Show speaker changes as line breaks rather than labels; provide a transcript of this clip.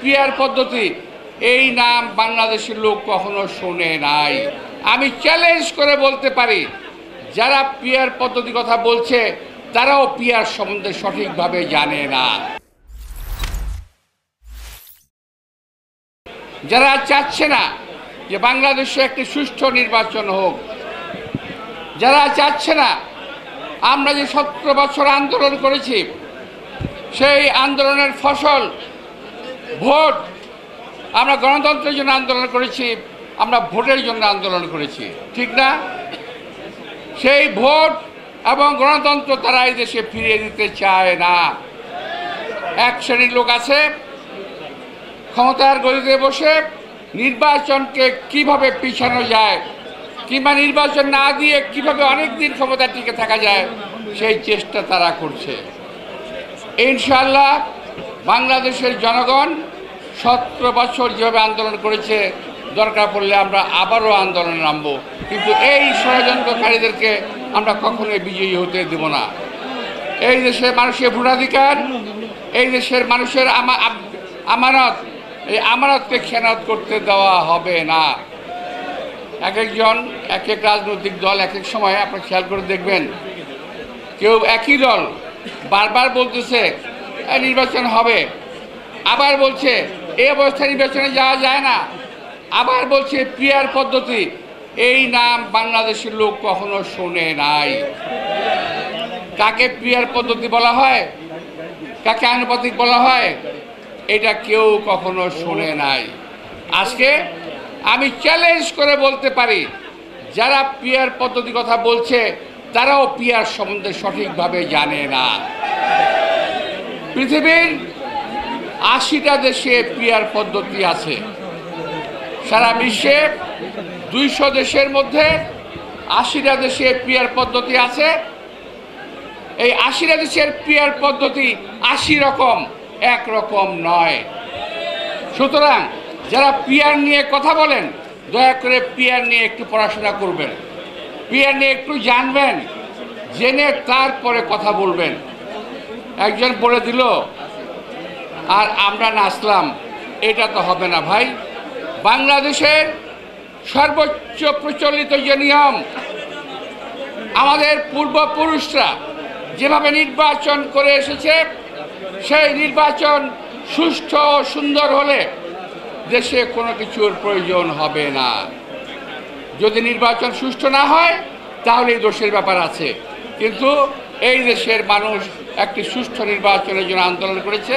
Peer পদ্ধতি এই নাম বাংলাদেশের লোক কখনো শোনে নাই। আমি চ্যালেঞ্জ করে বলতে পারি, যারা পিয়ার পদ্ধতি কথা বলছে তারাও পিয়ার সম্বন্ধে সঠিকভাবে জানে না। যারা চাচ্ছে না যে বাংলাদেশে একটি সুষ্ঠু নির্বাচন হোক, যারা চাচ্ছে না আমরা যে 17 বছর আন্দোলন করেছি সেই আন্দোলনের ফসল ভোট, আমরা গণতন্ত্রের জন্য আন্দোলন করেছি, আমরা ভোটের জন্য আন্দোলন করেছি, ঠিক না? সেই ভোট এবং গণতন্ত্র তারা এই দেশে ফিরিয়ে দিতে চায় না। এক শ্রেণীর লোক আছে ক্ষমতার গদিতে বসে নির্বাচনকে কিভাবে পিছানো যায় কিংবা নির্বাচন না দিয়ে কিভাবে অনেক দিন ক্ষমতা টিকে থাকা যায় সেই চেষ্টা তারা করছে। ইনশাআল্লাহ বাংলাদেশের জনগণ 17 বছর যেভাবে আন্দোলন করেছে, দরকার পড়লে আমরা আবারও আন্দোলনে নামব, কিন্তু এই ষড়যন্ত্রকারীদেরকে আমরা কখনোই বিজয়ী হতে দেব না। এই দেশের মানুষের ভোটাধিকার, এই দেশের মানুষের আমানত, এই আমানতকে খেয়ানত করতে দেওয়া হবে না। এক একজন এক এক রাজনৈতিক দল এক এক সময় আপনারা খেয়াল করে দেখবেন, কেউ একই দল বারবার বলতেছে নির্বাচন হবে, আবার বলছে এই অবস্থায় নির্বাচনে যাওয়া যায় না, আবার বলছে পিয়ার পদ্ধতি এই নাম বাংলাদেশের লোক কখনো শোনে নাই। কাকে পিয়ার পদ্ধতি বলা হয়, কাকে আনুপাতিক বলা হয়, এটা কেউ কখনো শোনে নাই। আজকে আমি চ্যালেঞ্জ করে বলতে পারি, যারা পিয়ার পদ্ধতি কথা বলছে তারাও পিয়ার সম্বন্ধে সঠিকভাবে জানে না। পৃথিবীর 80টা দেশে পিয়ার পদ্ধতি আছে। সারা বিশ্বে 200 দেশের মধ্যে 80টা দেশে পিয়ার পদ্ধতি আছে। এই 80টা দেশের পিয়ার পদ্ধতি 80 রকম, একরকম নয়। সুতরাং যারা পিয়ার নিয়ে কথা বলেন, দয়া করে পিয়ার নিয়ে একটু পড়াশোনা করবেন, পিয়ার নিয়ে একটু জানবেন, জেনে তারপরে কথা বলবেন। একজন বলে দিল আর আমরা নাচলাম, এটা তো হবে না ভাই। বাংলাদেশের সর্বোচ্চ প্রচলিত যে নিয়ম, আমাদের পূর্বপুরুষরা যেভাবে নির্বাচন করে এসেছে, সেই নির্বাচন সুষ্ঠু ও সুন্দর হলে দেশে কোনো কিছুর প্রয়োজন হবে না। যদি নির্বাচন সুষ্ঠু না হয় তাহলে এই দোষের ব্যাপার আছে, কিন্তু এই দেশের মানুষ একটি সুষ্ঠু নির্বাচনের জন্য আন্দোলন করেছে।